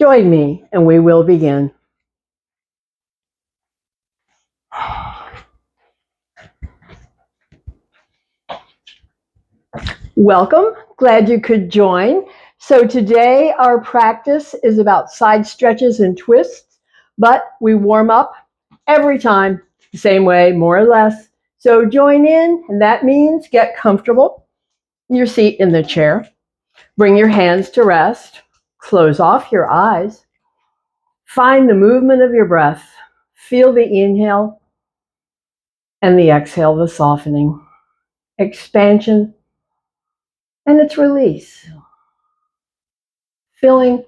Join me and we will begin. Welcome. Glad you could join. So today our practice is about side stretches and twists, but we warm up every time the same way, more or less. So join in, and that means get comfortable in your seat in the chair. Bring your hands to rest. Close off your eyes. Find the movement of your breath. Feel the inhale and the exhale, the softening, expansion, and its release. Filling,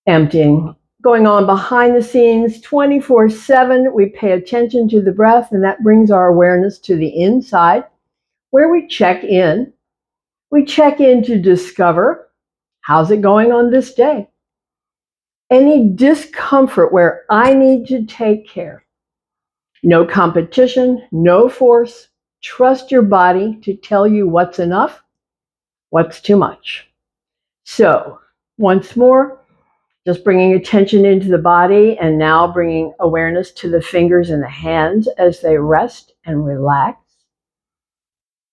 emptying. Going on behind the scenes 24/7, we pay attention to the breath, and that brings our awareness to the inside where we check in. We check in to discover, how's it going on this day? Any discomfort where I need to take care. No competition, no force. Trust your body to tell you what's enough, what's too much. So, once more, just bringing attention into the body and now bringing awareness to the fingers and the hands as they rest and relax.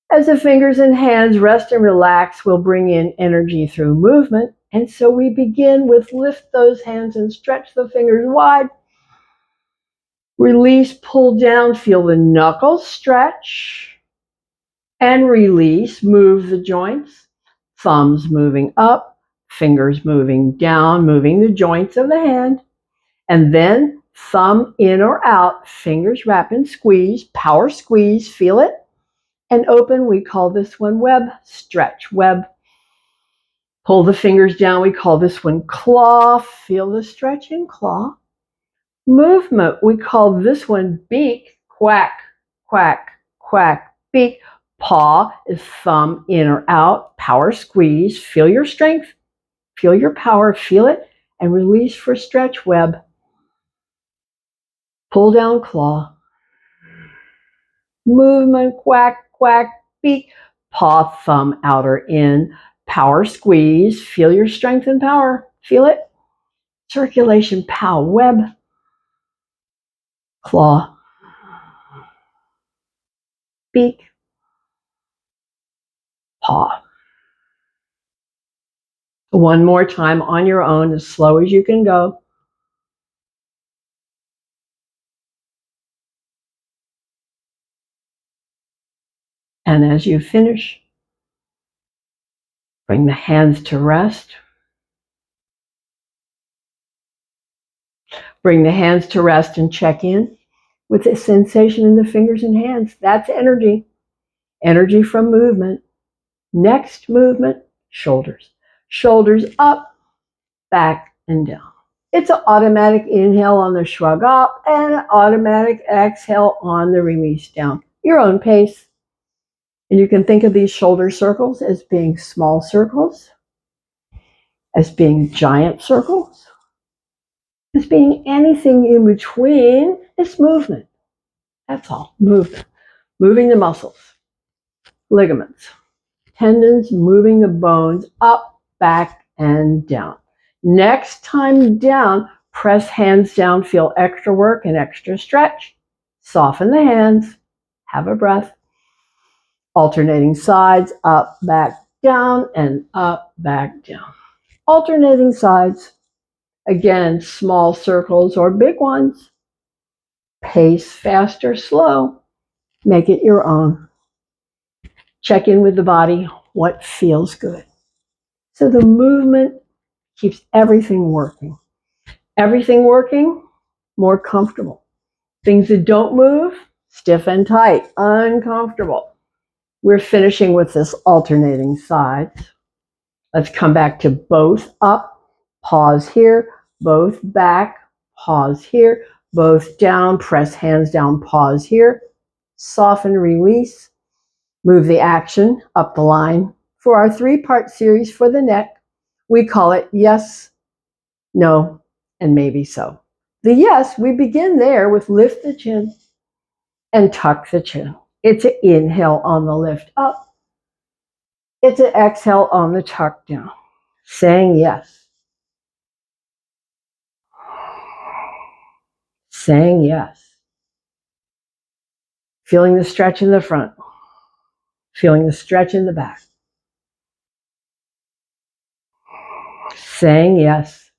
As the fingers and hands rest and relax, we'll bring in energy through movement. And so we begin with lift those hands and stretch the fingers wide. Release, pull down, feel the knuckles stretch. And release, move the joints. Thumbs moving up. Fingers moving down, moving the joints of the hand, and then thumb in or out, fingers wrap and squeeze, power squeeze, feel it, and open. We call this one web, stretch, web. Pull the fingers down, we call this one claw, feel the stretch and claw. Movement, we call this one beak, quack, quack, quack, beak. Paw is thumb in or out, power squeeze, feel your strength. Feel your power, feel it, and release for stretch, web. Pull down, claw. Movement, quack, quack, beak. Paw, thumb, outer, in. Power squeeze, feel your strength and power, feel it. Circulation, pow, web. Claw. Beak. Paw. One more time on your own, as slow as you can go. And as you finish, bring the hands to rest. Bring the hands to rest and check in with the sensation in the fingers and hands. That's energy. Energy from movement. Next movement, shoulders. Shoulders up, back, and down. It's an automatic inhale on the shrug up and an automatic exhale on the release down. Your own pace. And you can think of these shoulder circles as being small circles, as being giant circles, as being anything in between. It's movement. That's all. Movement. Moving the muscles, ligaments, tendons, moving the bones up, back, and down. Next time down, press hands down, feel extra work and extra stretch. Soften the hands, have a breath. Alternating sides, up, back, down, and up, back, down. Alternating sides. Again, small circles or big ones. Pace fast or slow. Make it your own. Check in with the body, what feels good. So the movement keeps everything working. Everything working, more comfortable. Things that don't move, stiff and tight, uncomfortable. We're finishing with this alternating sides. Let's come back to both up, pause here, both back, pause here, both down, press hands down, pause here, soften, release, move the action up the line. For our 3-part series for the neck, we call it yes, no, and maybe so. The yes, we begin there with lift the chin and tuck the chin. It's an inhale on the lift up. It's an exhale on the tuck down. Saying yes. saying yes. Feeling the stretch in the front, feeling the stretch in the back. Saying yes.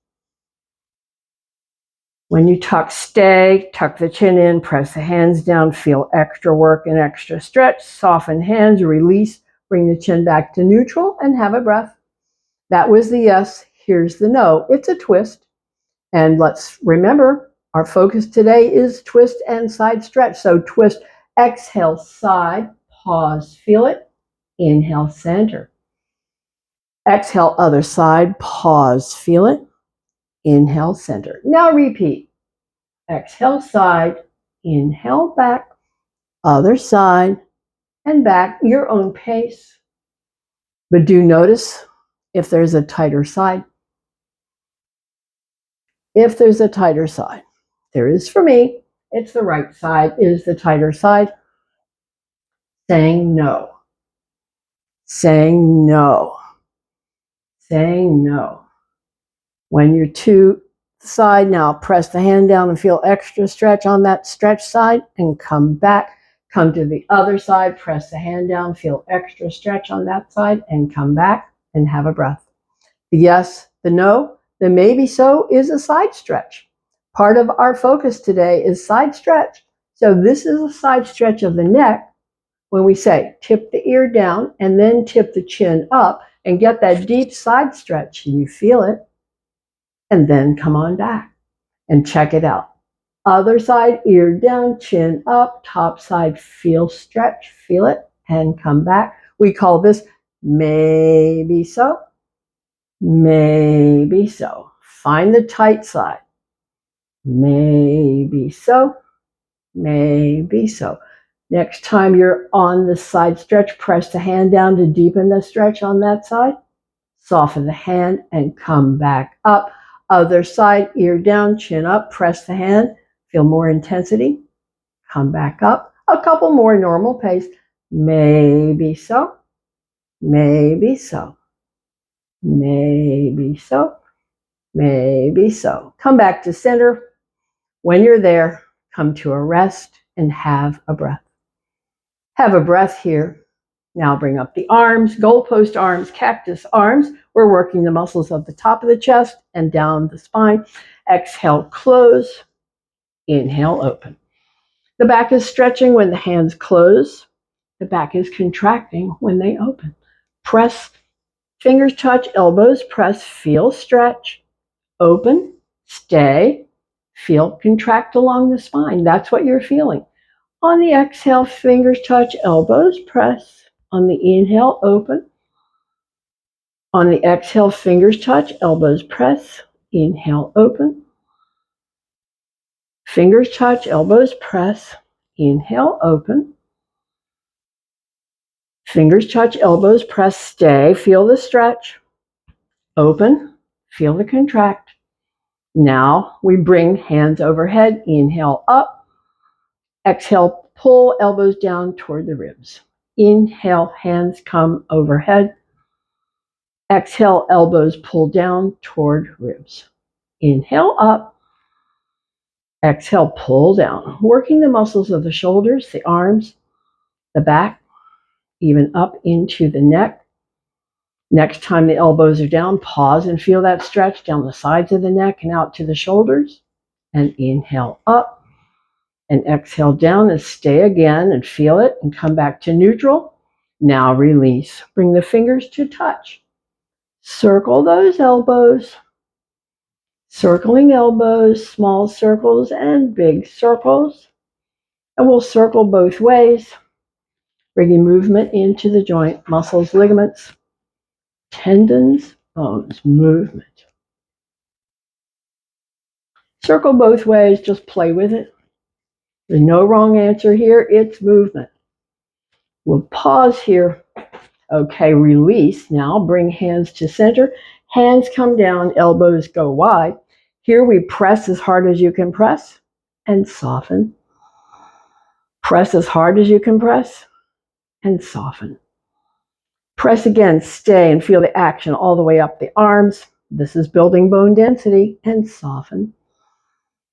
When you tuck, stay, tuck the chin in, press the hands down, feel extra work and extra stretch, soften hands, release, bring the chin back to neutral and have a breath. That was the yes, here's the no. It's a twist. And let's remember, our focus today is twist and side stretch. So twist, exhale, side, pause, feel it, inhale, center. Exhale, other side, pause, feel it, inhale, center. Now repeat. Exhale, side, inhale, back, other side, and back, your own pace. But do notice if there's a tighter side. If there's a tighter side, there is for me, it's the right side is the tighter side. Saying no. Saying no. Saying no. When you're to the side, now press the hand down and feel extra stretch on that stretch side and come back. Come to the other side, press the hand down, feel extra stretch on that side and come back and have a breath. The yes, the no, the maybe so is a side stretch. Part of our focus today is side stretch. So this is a side stretch of the neck. When we say tip the ear down and then tip the chin up and get that deep side stretch, and you feel it, and then come on back and check it out. Other side, ear down, chin up, top side, feel stretch, feel it, and come back. We call this maybe so, maybe so. Find the tight side. Maybe so, maybe so. Next time you're on the side stretch, press the hand down to deepen the stretch on that side. Soften the hand and come back up. Other side, ear down, chin up, press the hand. Feel more intensity. Come back up. A couple more normal pace. Maybe so, maybe so, maybe so, maybe so. Come back to center. When you're there, come to a rest and have a breath. Have a breath here. Now bring up the arms, goalpost arms, cactus arms. We're working the muscles of the top of the chest and down the spine. Exhale, close. Inhale, open. The back is stretching when the hands close. The back is contracting when they open. Press, fingers touch, elbows press, feel stretch. Open, stay, feel contract along the spine. That's what you're feeling. On the exhale, fingers touch, elbows press. On the inhale, open. On the exhale, fingers touch, elbows press. Inhale, open. Fingers touch, elbows press. Inhale, open. Fingers touch, elbows press, stay. Feel the stretch. Open, feel the contract. Now we bring hands overhead. Inhale, up. Exhale, pull elbows down toward the ribs. Inhale, hands come overhead. Exhale, elbows pull down toward ribs. Inhale, up. Exhale, pull down. Working the muscles of the shoulders, the arms, the back, even up into the neck. Next time the elbows are down, pause and feel that stretch down the sides of the neck and out to the shoulders. And inhale, up. And exhale down and stay again and feel it and come back to neutral. Now release. Bring the fingers to touch. Circle those elbows. Circling elbows, small circles and big circles. And we'll circle both ways, bringing movement into the joint, muscles, ligaments, tendons, bones, movement. Circle both ways, just play with it. There's no wrong answer here, it's movement. We'll pause here. Okay, release. Now bring hands to center. Hands come down, elbows go wide. Here we press as hard as you can press and soften. Press as hard as you can press and soften. Press again, stay and feel the action all the way up the arms. This is building bone density and soften.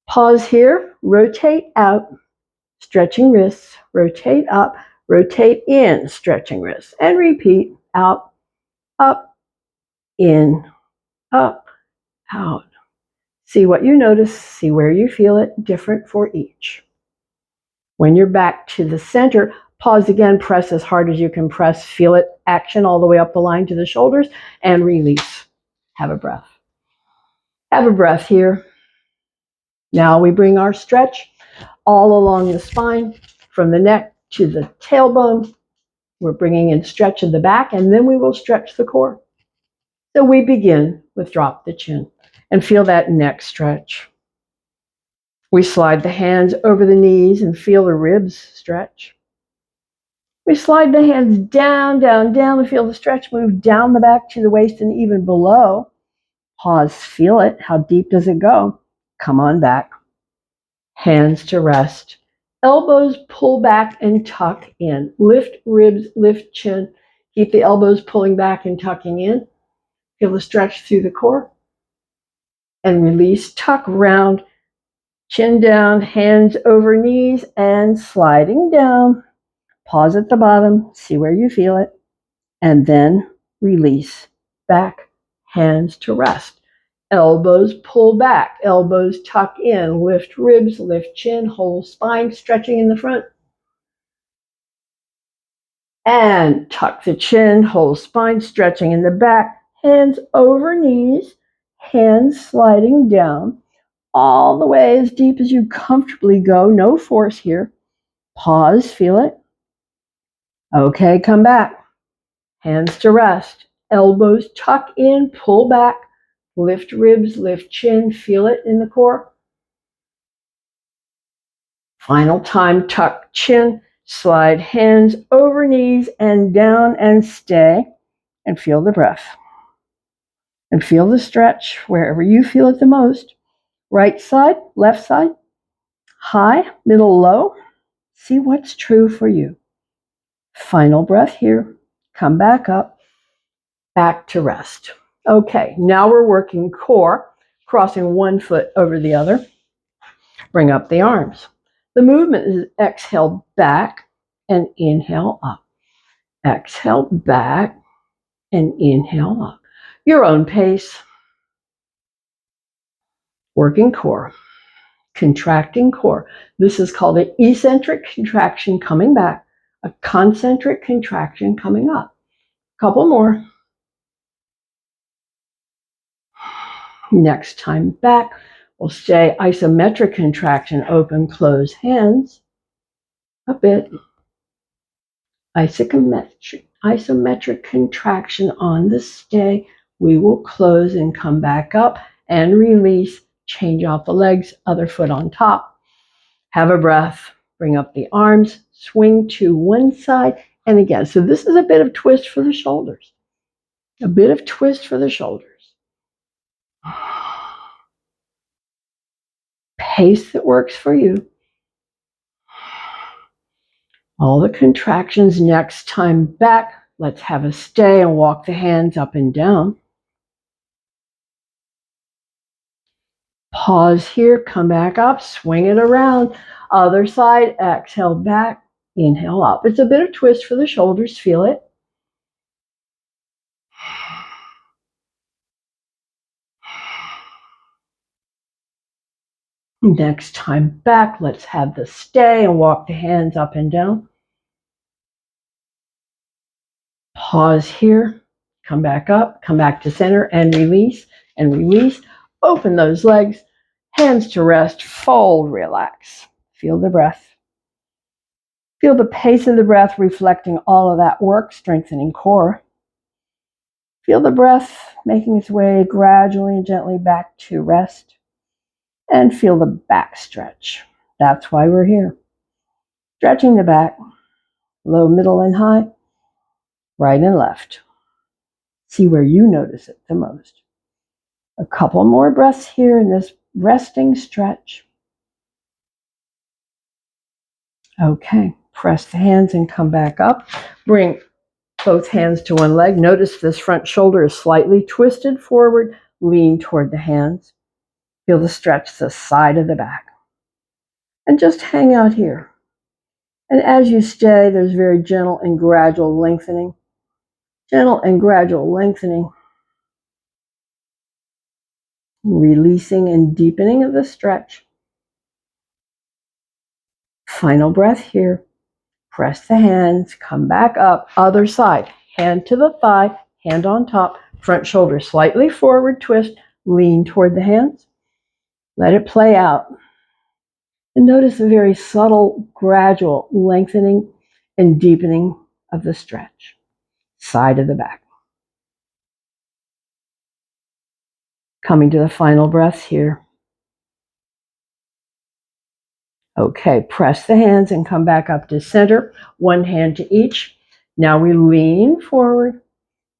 Pause here, rotate out, stretching wrists, rotate up, rotate in, stretching wrists, and repeat out, up, in, up, out. See what you notice, see where you feel it, different for each. When you're back to the center, pause again, press as hard as you can press, feel it, action all the way up the line to the shoulders, and release. Have a breath. Have a breath here. Now we bring our stretch all along the spine, from the neck to the tailbone. We're bringing in stretch of the back, and then we will stretch the core. So we begin with drop the chin and feel that neck stretch. We slide the hands over the knees and feel the ribs stretch. We slide the hands down, down, down and feel the stretch move down the back to the waist and even below. Pause, feel it. How deep does it go? Come on back. Hands to rest. Elbows pull back and tuck in. Lift ribs, lift chin. Keep the elbows pulling back and tucking in. Feel the stretch through the core. And release, tuck round, chin down, hands over knees, and sliding down. Pause at the bottom, see where you feel it, and then release. Back, hands to rest. Elbows pull back, elbows tuck in, lift ribs, lift chin, whole spine, stretching in the front. And tuck the chin, whole spine, stretching in the back, hands over knees, hands sliding down, all the way as deep as you comfortably go, no force here. Pause, feel it. Okay, come back. Hands to rest, elbows tuck in, pull back, lift ribs, lift chin, feel it in the core. Final time, tuck chin, slide hands over knees and down and stay, and feel the breath. And feel the stretch wherever you feel it the most. Right side, left side, high, middle, low. See what's true for you. Final breath here. Come back up, back to rest. Okay, now we're working core, crossing one foot over the other. Bring up the arms. The movement is exhale back and inhale up. Exhale back and inhale up. Your own pace. Working core. Contracting core. This is called an eccentric contraction coming back, a concentric contraction coming up. Couple more. Next time back, we'll stay isometric contraction, open, close hands. A bit. Isometric contraction on the stay. We will close and come back up and release. Change out the legs, other foot on top. Have a breath. Bring up the arms. Swing to one side. And again, so this is a bit of twist for the shoulders. A bit of twist for the shoulders. Pace that works for you. All the contractions. Next time back, let's have a stay and walk the hands up and down. Pause here, come back up, swing it around. Other side, exhale back, inhale up. It's a bit of twist for the shoulders, feel it. Next time back, let's have the stay and walk the hands up and down. Pause here, come back up, come back to center and release and release. Open those legs, hands to rest, fold, relax. Feel the breath. Feel the pace of the breath reflecting all of that work, strengthening core. Feel the breath making its way gradually and gently back to rest. And feel the back stretch. That's why we're here. Stretching the back, low, middle, and high, right and left. See where you notice it the most. A couple more breaths here in this resting stretch. Okay, press the hands and come back up. Bring both hands to one leg. Notice this front shoulder is slightly twisted forward. Lean toward the hands. Feel the stretch the side of the back. And just hang out here. And as you stay, there's very gentle and gradual lengthening. Gentle and gradual lengthening. Releasing and deepening of the stretch. Final breath here. Press the hands, come back up, other side. Hand to the thigh, hand on top, front shoulder slightly forward, twist, lean toward the hands. Let it play out. And notice a very subtle, gradual lengthening and deepening of the stretch. Side of the back. Coming to the final breath here. Okay, press the hands and come back up to center. One hand to each. Now we lean forward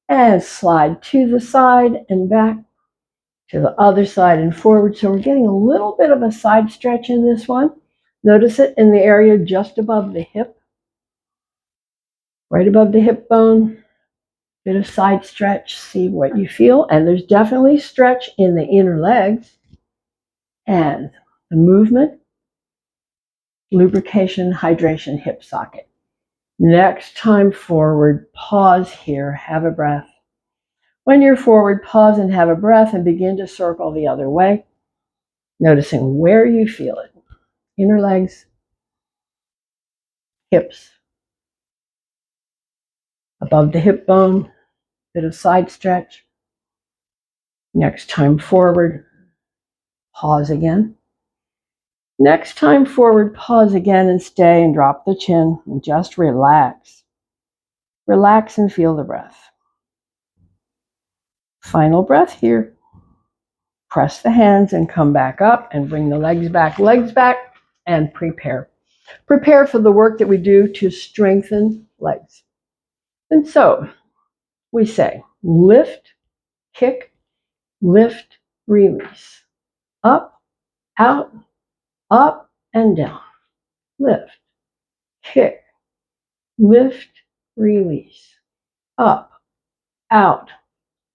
and slide to the side and back to the other side and forward. So we're getting a little bit of a side stretch in this one. Notice it in the area just above the hip. Right above the hip bone. Bit of side stretch. See what you feel. And there's definitely stretch in the inner legs. And the movement. Lubrication, hydration, hip socket. Next time forward, pause here, have a breath. When you're forward, pause and have a breath and begin to circle the other way, noticing where you feel it. Inner legs, hips, above the hip bone, bit of side stretch. Next time forward, pause again. Next time forward, pause again and stay and drop the chin and just relax. Relax and feel the breath. Final breath here. Press the hands and come back up and bring the legs back, and prepare. Prepare for the work that we do to strengthen legs. And so we say lift, kick, lift, release. Up, out, up and down. Lift, kick, lift, release. Up, out,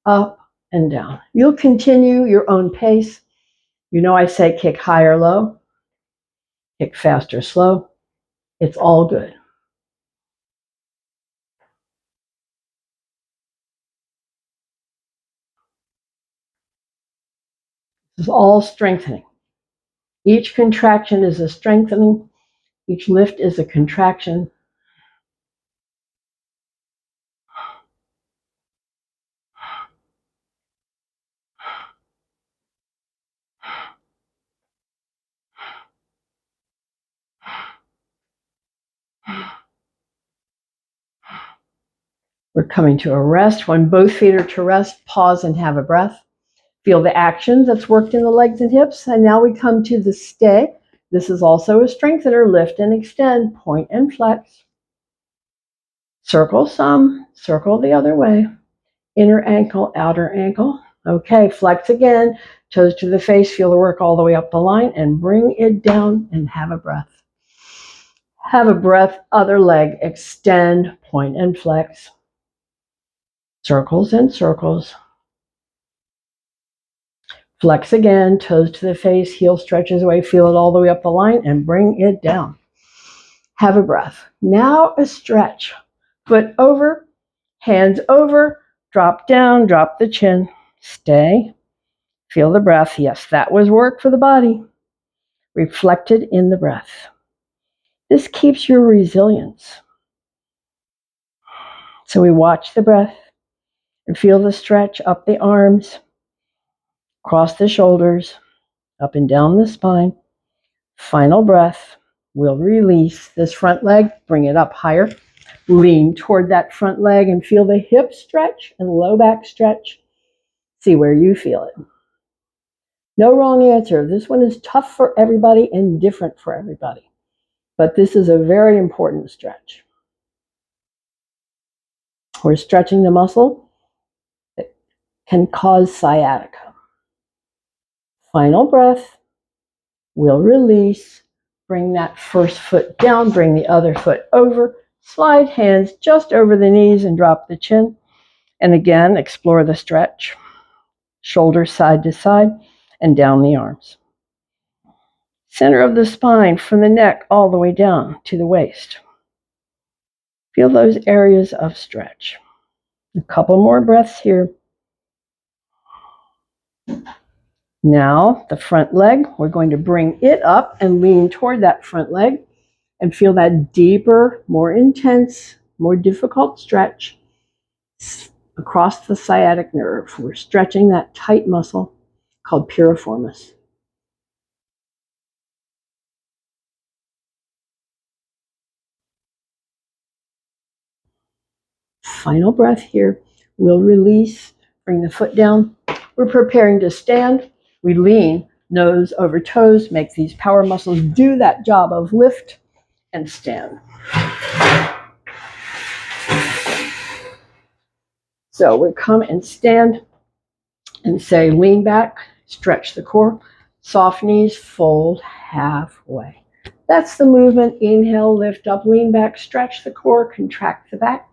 up and down. You'll continue your own pace. You know I say kick high or low, kick fast or slow. It's all good. This is all strengthening. Each contraction is a strengthening. Each lift is a contraction. We're coming to a rest. When both feet are to rest, pause and have a breath. Feel the action that's worked in the legs and hips. And now we come to the stay. This is also a strengthener. Lift and extend, point and flex. Circle some, circle the other way. Inner ankle, outer ankle. Okay, flex again. Toes to the face. Feel the work all the way up the line and bring it down and have a breath. Have a breath, other leg, extend, point and flex. Circles and circles. Flex again, toes to the face, heel stretches away, feel it all the way up the line and bring it down. Have a breath. Now a stretch. Foot over, hands over, drop down, drop the chin. Stay. Feel the breath. Yes, that was work for the body. Reflected in the breath. This keeps your resilience. So we watch the breath and feel the stretch up the arms, across the shoulders, up and down the spine. Final breath. We'll release this front leg, bring it up higher. Lean toward that front leg and feel the hip stretch and low back stretch. See where you feel it. No wrong answer. This one is tough for everybody and different for everybody. But this is a very important stretch. We're stretching the muscle that can cause sciatica. Final breath. We'll release. Bring that first foot down. Bring the other foot over. Slide hands just over the knees and drop the chin. And again, explore the stretch. Shoulders side to side. and down the arms. Center of the spine from the neck all the way down to the waist. Feel those areas of stretch. A couple more breaths here. Now, the front leg, we're going to bring it up and lean toward that front leg and feel that deeper, more intense, more difficult stretch across the sciatic nerve. We're stretching that tight muscle called piriformis. Final breath here. We'll release, bring the foot down. We're preparing to stand. We lean, nose over toes, make these power muscles do that job of lift and stand. So we come and stand and say, lean back, stretch the core, soft knees, fold halfway. That's the movement. Inhale, lift up, lean back, stretch the core, contract the back.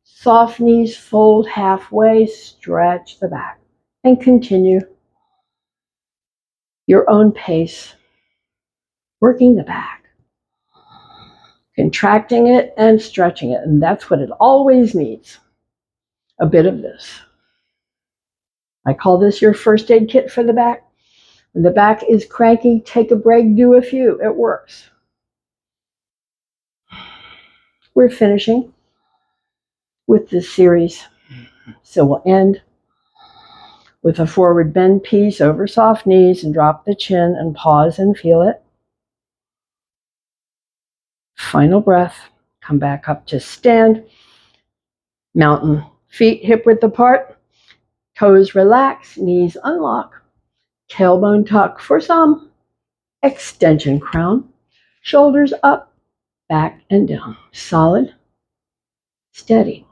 Soft knees, fold halfway, stretch the back, and continue your own pace, working the back, contracting it and stretching it. And that's what it always needs, a bit of this. I call this your first aid kit for the back. When the back is cranky, take a break, do a few. It works. We're finishing with this series. So we'll end with a forward bend piece over soft knees and drop the chin and pause and feel it. Final breath. Come back up to stand. Mountain. Feet hip width apart. Toes relax. Knees unlock. Tailbone tuck for some. Extension crown. Shoulders up, back and down. Solid, steady,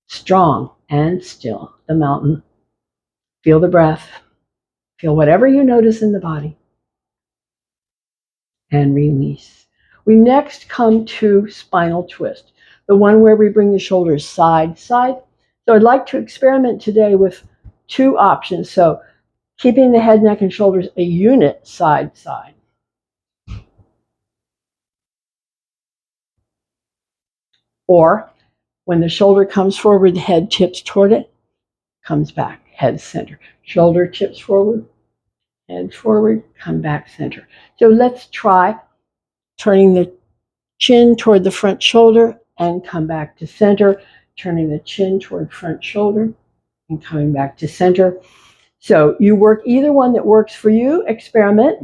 strong and still. The mountain. Feel the breath. Feel whatever you notice in the body. And release. We next come to spinal twist, the one where we bring the shoulders side, side. So I'd like to experiment today with two options. So keeping the head, neck, and shoulders a unit side, side. Or when the shoulder comes forward, the head tips toward it, comes back, head center. Shoulder tips forward, head forward, come back center. So let's try turning the chin toward the front shoulder and come back to center, turning the chin toward front shoulder and coming back to center. So you work either one that works for you. Experiment,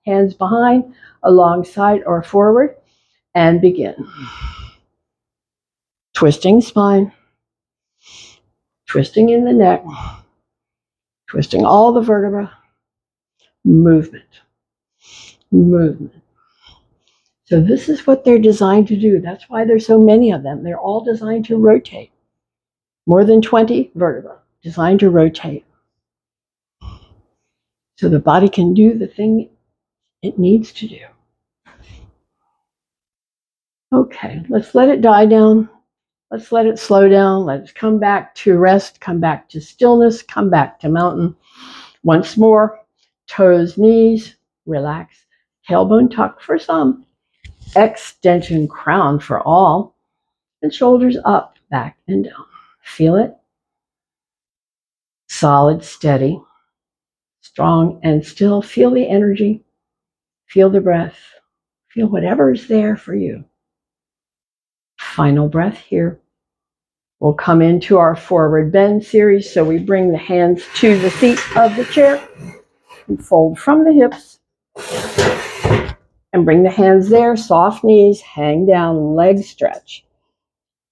hands behind, alongside or forward, and begin. Twisting spine, twisting in the neck, twisting all the vertebrae, movement, movement. So this is what they're designed to do. That's why there's so many of them. They're all designed to rotate. More than 20 vertebrae designed to rotate. So the body can do the thing it needs to do. Okay, let's let it die down. Let's let it slow down. Let's come back to rest, come back to stillness, come back to mountain. Once more, toes, knees, relax. Tailbone tuck for some. Extension crown for all. And shoulders up, back, and down. Feel it. Solid, steady, strong, and still. Feel the energy. Feel the breath. Feel whatever is there for you. Final breath here. We'll come into our forward bend series. So we bring the hands to the seat of the chair and fold from the hips. And bring the hands there, soft knees, hang down, leg stretch.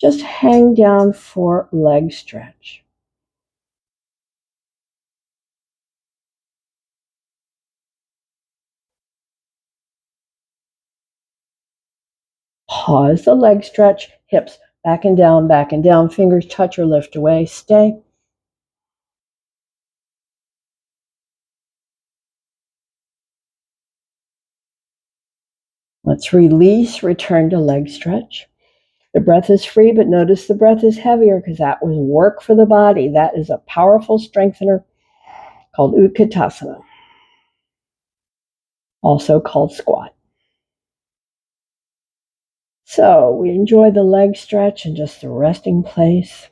Just hang down for leg stretch. Pause the leg stretch, hips back and down, fingers touch or lift away, stay. Let's release, return to leg stretch. The breath is free, but notice the breath is heavier because that was work for the body. That is a powerful strengthener called Utkatasana, also called squat. So we enjoy the leg stretch and just the resting place.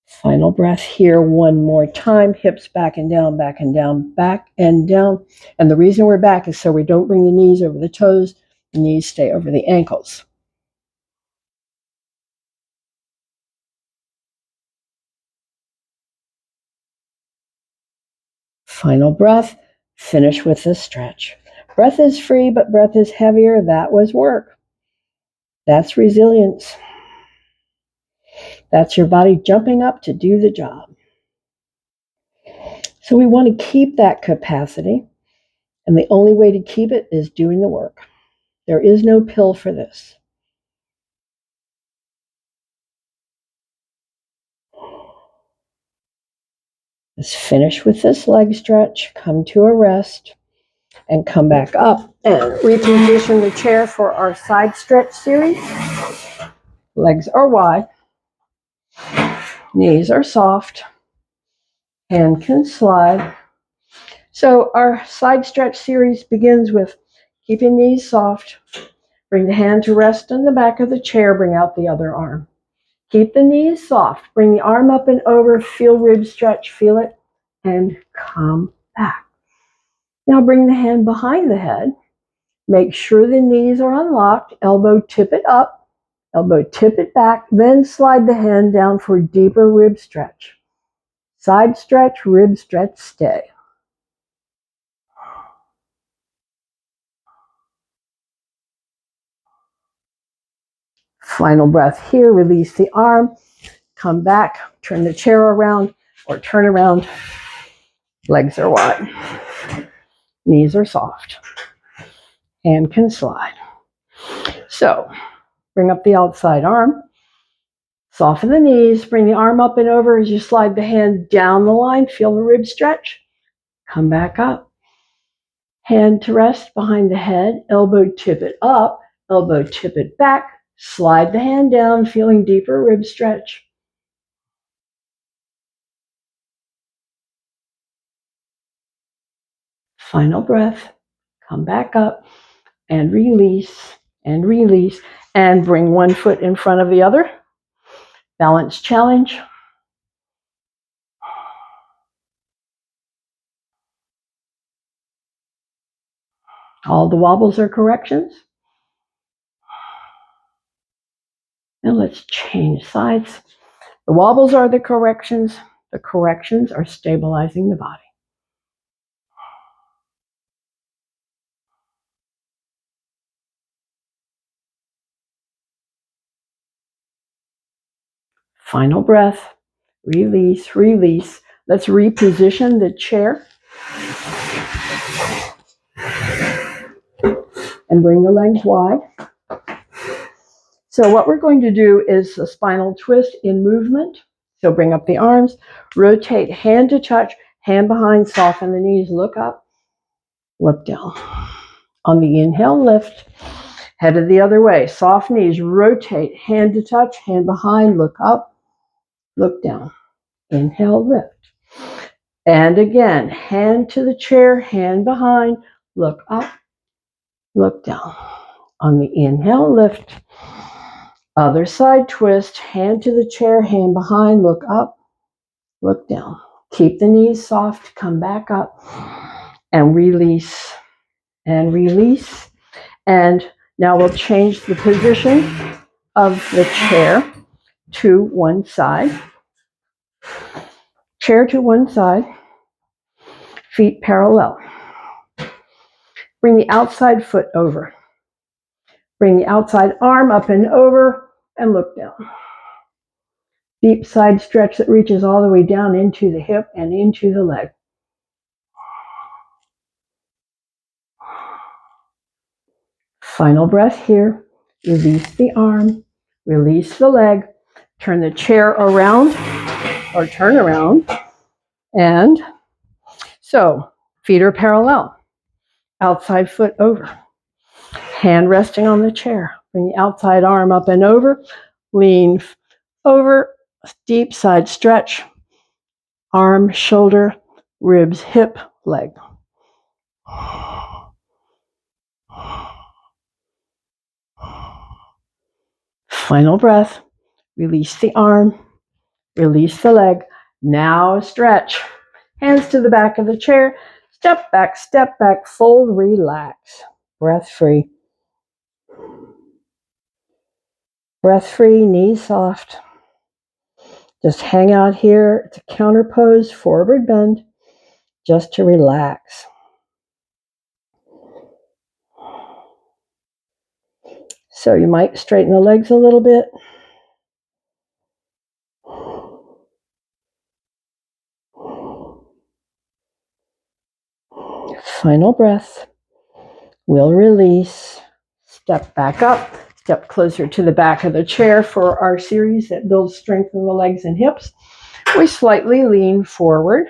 Final breath here one more time. Hips back and down, back and down, back and down. And the reason we're back is so we don't bring the knees over the toes. The knees stay over the ankles. Final breath. Finish with this stretch. Breath is free, but breath is heavier. That was work. That's resilience. That's your body jumping up to do the job. So we want to keep that capacity, and the only way to keep it is doing the work. There is no pill for this. Let's finish with this leg stretch, come to a rest, and come back up and reposition the chair for our side stretch series. Legs are wide, knees are soft, hand can slide. So our side stretch series begins with keeping knees soft. Bring the hand to rest on the back of the chair, bring out the other arm. Keep the knees soft, bring the arm up and over, feel rib stretch, feel it, and come back. Now bring the hand behind the head. Make sure the knees are unlocked, elbow tip it up, elbow tip it back, then slide the hand down for deeper rib stretch. Side stretch, rib stretch, stay. Final breath here, release the arm, come back, turn the chair around or turn around. Legs are wide, knees are soft, hand can slide. So bring up the outside arm, soften the knees, bring the arm up and over as you slide the hand down the line, feel the rib stretch, come back up. Hand to rest behind the head, elbow tip it up, elbow tip it back, slide the hand down, feeling deeper rib stretch. Final breath, come back up and release, and bring one foot in front of the other. Balance challenge. All the wobbles are corrections. And let's change sides. The wobbles are the corrections are stabilizing the body. Final breath, release, release. Let's reposition the chair and bring the legs wide. So what we're going to do is a spinal twist in movement. So bring up the arms, rotate hand to touch, hand behind, soften the knees, look up, look down. On the inhale, lift, headed the other way, soft knees, rotate, hand to touch, hand behind, look up, look down. Inhale, lift. And again, hand to the chair, hand behind, look up, look down. On the inhale, lift. Other side twist, hand to the chair, hand behind, look up, look down. Keep the knees soft, come back up, and release, and release. And now we'll change the position of the chair to one side. Chair to one side, feet parallel. Bring the outside foot over. Bring the outside arm up and over and look down. Deep side stretch that reaches all the way down into the hip and into the leg. Final breath here. Release the arm, release the leg, turn the chair around or turn around. And so feet are parallel. Outside foot over. Hand resting on the chair. Bring the outside arm up and over. Lean over, deep side stretch, arm, shoulder, ribs, hip, leg. Final breath. Release the arm, release the leg. Now stretch. Hands to the back of the chair. Step back, fold, relax. Breath free. Breath free, knees soft. Just hang out here. It's a counter pose, forward bend, just to relax. So you might straighten the legs a little bit. Final breath. We'll release. Step back up. Step closer to the back of the chair for our series that builds strength in the legs and hips. We slightly lean forward.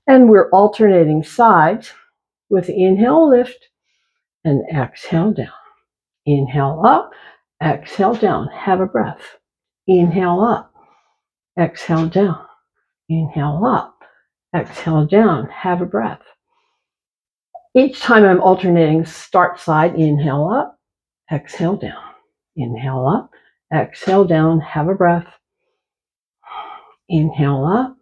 And we're alternating sides with inhale, lift, and exhale down. Inhale up, exhale down. Have a breath. Inhale up, exhale down. Inhale up, exhale down. Have a breath. Each time I'm alternating start side, inhale up, exhale down. Inhale up, exhale down. Have a breath. Inhale up,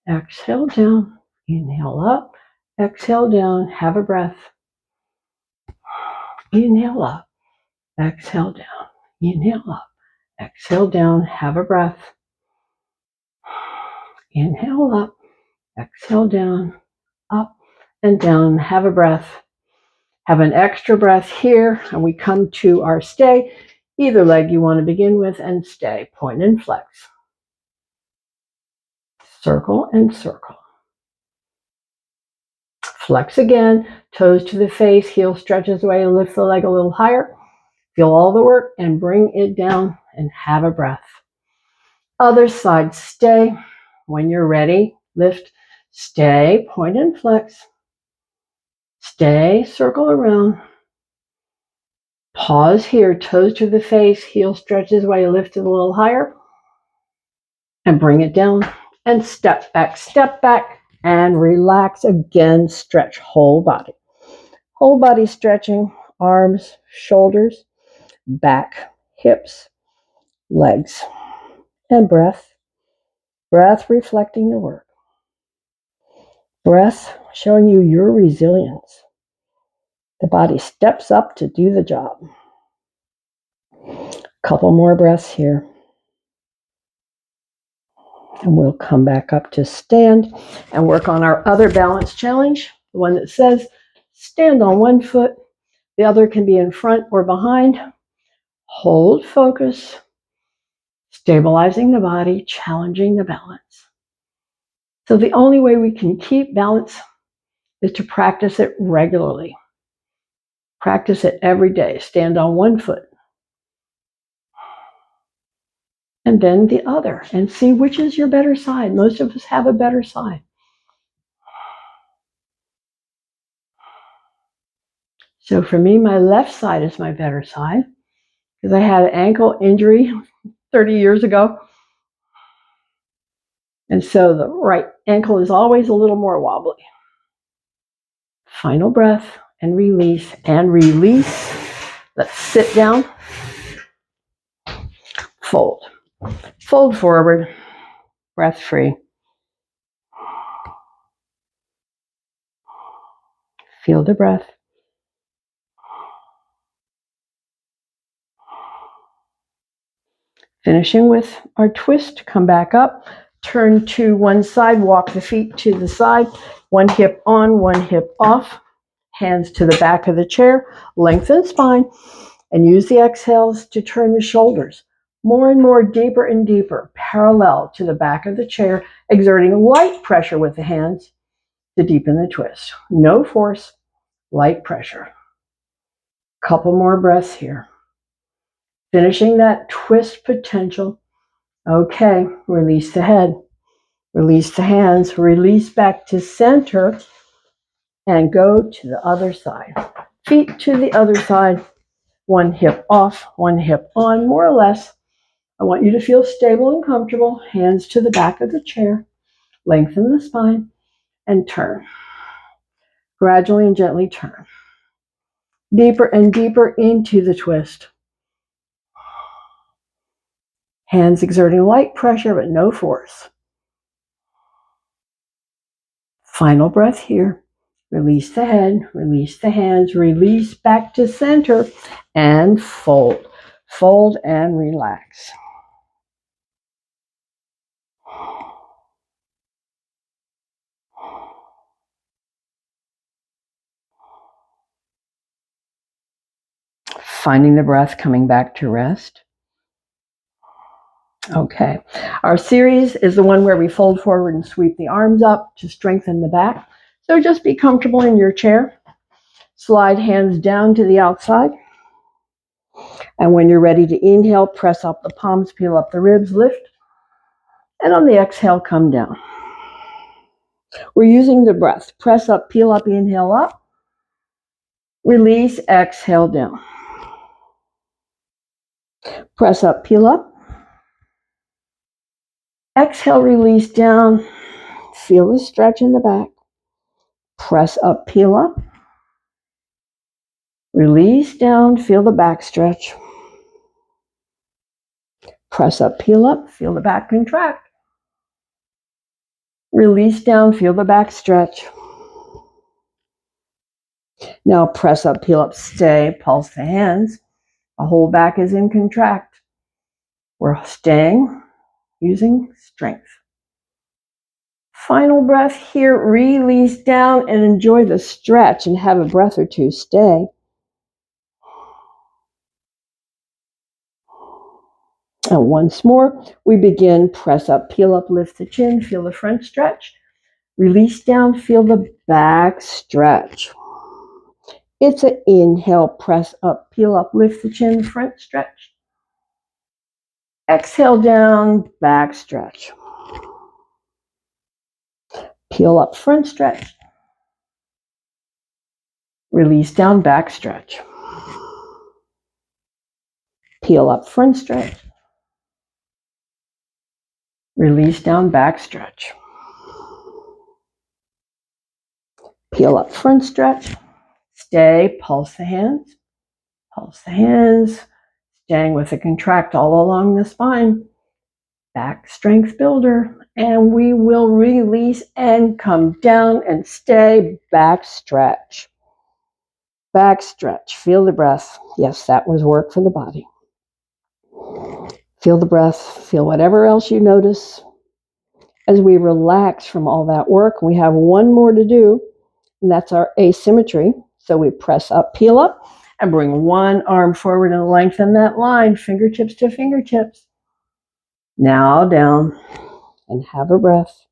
exhale down. Inhale up, exhale down. Have a breath. Inhale up, exhale down. Inhale up, exhale down. Have a breath. Inhale up, exhale down, up and down. Have a breath. Have an extra breath here, and we come to our stay. Either leg you want to begin with, and stay. Point and flex. Circle and circle. Flex again, toes to the face, heel stretches away, lift the leg a little higher. Feel all the work and bring it down and have a breath. Other side, stay. When you're ready, lift, stay, point and flex. Stay, circle around. Pause here, toes to the face, heel stretches while you lift it a little higher. And bring it down. And step back, and relax again. Stretch whole body. Whole body stretching, arms, shoulders, back, hips, legs. And breath. Breath reflecting the work. Breath showing you your resilience. The body steps up to do the job. Couple more breaths here. And we'll come back up to stand and work on our other balance challenge, the one that says stand on one foot, the other can be in front or behind. Hold focus, stabilizing the body, challenging the balance. So the only way we can keep balance is to practice it regularly. Practice it every day. Stand on one foot. And then the other, and see which is your better side. Most of us have a better side. So for me, my left side is my better side because I had an ankle injury 30 years ago. And so the right ankle is always a little more wobbly. Final breath and release and release. Let's sit down. Fold. Fold forward. Breath free. Feel the breath. Finishing with our twist. Come back up. Turn to one side. Walk the feet to the side. One hip on, one hip off. Hands to the back of the chair. Lengthen spine. And use the exhales to turn the shoulders more and more, deeper and deeper, parallel to the back of the chair, exerting light pressure with the hands to deepen the twist. No force, light pressure. Couple more breaths here. Finishing that twist potential. Okay, release the head, release the hands, release back to center, and go to the other side. Feet to the other side, one hip off, one hip on, more or less I want you to feel stable and comfortable. Hands to the back of the chair. Lengthen the spine and turn. Gradually and gently turn. Deeper and deeper into the twist. Hands exerting light pressure but no force. Final breath here. Release the head, release the hands, release back to center, and fold. Fold and relax. Finding the breath, coming back to rest. Okay, our series is the one where we fold forward and sweep the arms up to strengthen the back. So just be comfortable in your chair. Slide hands down to the outside. And when you're ready to inhale, press up the palms, peel up the ribs, lift. And on the exhale, come down. We're using the breath. Press up, peel up, inhale up. Release, exhale down. Press up, peel up. Exhale, release down. Feel the stretch in the back. Press up, peel up. Release down, feel the back stretch. Press up, peel up, feel the back contract. Release down, feel the back stretch. Now press up, peel up, stay, pulse the hands. The whole back is in contract. We're staying, using strength. Final breath here, release down and enjoy the stretch and have a breath or two. Stay. And once more, we begin. Press up, peel up, lift the chin, feel the front stretch. Release down, feel the back stretch. It's an inhale, press up, peel up, lift the chin, front stretch. Exhale down, back stretch. Peel up, front stretch. Release down, back stretch. Peel up, front stretch. Release down, back stretch. Peel up, front stretch. Stay, pulse the hands. Pulse the hands. Staying with a contract all along the spine. Back strength builder. And we will release and come down and stay. Back stretch. Back stretch. Feel the breath. Yes, that was work for the body. Feel the breath. Feel whatever else you notice. As we relax from all that work, we have one more to do, and that's our asymmetry. So we press up, peel up, and bring one arm forward and lengthen that line, fingertips to fingertips. Now down and have a breath.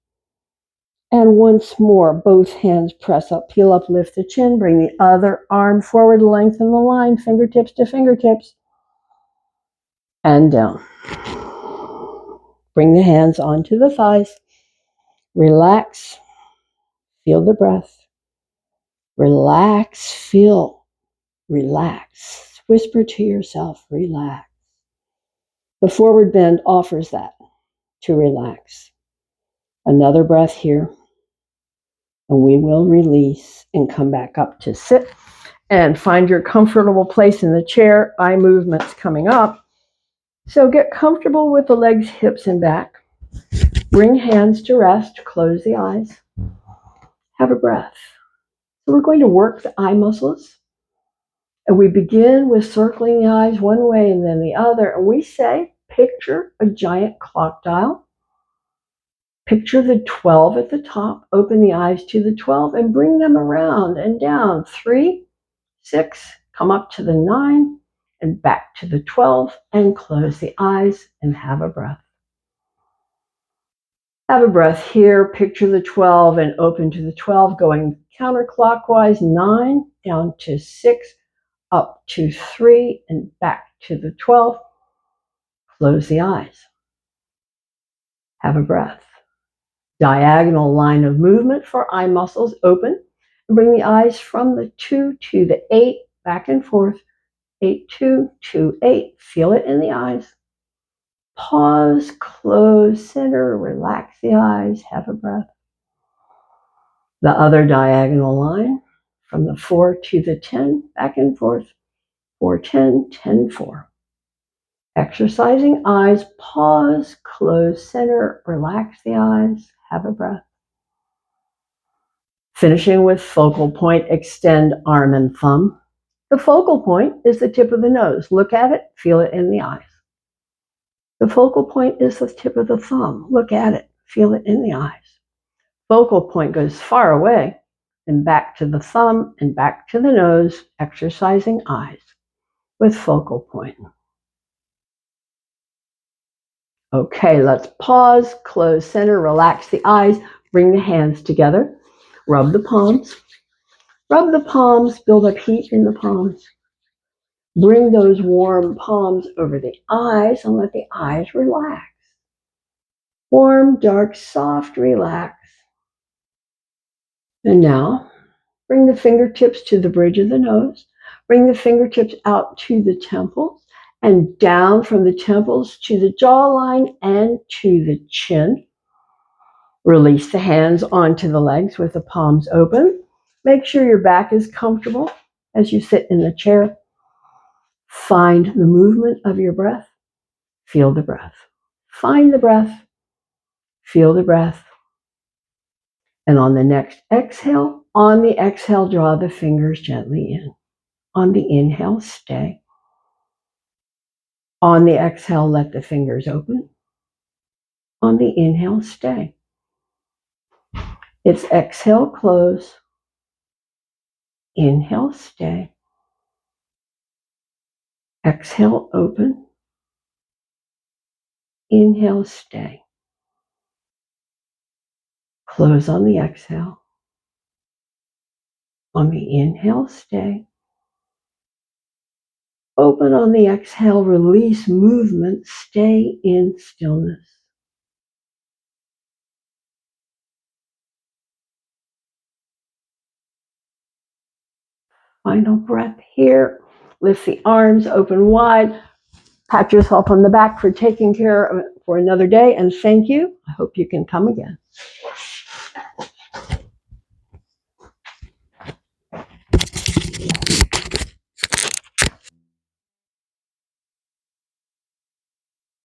And once more, both hands press up, peel up, lift the chin, bring the other arm forward, lengthen the line, fingertips to fingertips. And down. Bring the hands onto the thighs. Relax. Feel the breath. Relax. Feel. Relax. Whisper to yourself, relax. The forward bend offers that, to relax. Another breath here. And we will release and come back up to sit and find your comfortable place in the chair. Eye movements coming up. So get comfortable with the legs, hips, and back. Bring hands to rest. Close the eyes. Have a breath. So we're going to work the eye muscles. And we begin with circling the eyes one way and then the other. And we say, picture a giant clock dial. Picture the 12 at the top. Open the eyes to the 12 and bring them around and down. 3, 6, come up to the 9 and back to the 12 and close the eyes and have a breath. Have a breath here. Picture the 12 and open to the 12, going counterclockwise. 9 down to 6, up to 3 and back to the 12. Close the eyes. Have a breath. Diagonal line of movement for eye muscles. Open and bring the eyes from the 2 to the 8, back and forth. 8, 2, 2, 8. Feel it in the eyes. Pause, close, center, relax the eyes, have a breath. The other diagonal line from the 4 to the 10, back and forth. 4, 10, 10, 4. Exercising eyes, pause, close, center, relax the eyes, have a breath. Finishing with focal point, extend arm and thumb. The focal point is the tip of the nose. Look at it, feel it in the eyes. The focal point is the tip of the thumb. Look at it, feel it in the eyes. Focal point goes far away and back to the thumb and back to the nose, exercising eyes with focal point. Okay, let's pause, close center, relax the eyes, bring the hands together, rub the palms. Rub the palms, build up heat in the palms. Bring those warm palms over the eyes and let the eyes relax. Warm, dark, soft, relax. And now, bring the fingertips to the bridge of the nose. Bring the fingertips out to the temples and down from the temples to the jawline and to the chin. Release the hands onto the legs with the palms open. Make sure your back is comfortable as you sit in the chair. Find the movement of your breath. Feel the breath. Find the breath. Feel the breath. And on the next exhale, draw the fingers gently in. On the inhale, stay. On the exhale, let the fingers open. On the inhale, stay. It's exhale, close. Inhale, stay. Exhale, open. Inhale, stay. Close on the exhale. On the inhale, stay. Open on the exhale, release movement, stay in stillness. Final breath here. Lift the arms, open wide. Pat yourself on the back for taking care of it for another day, and thank you. I hope you can come again.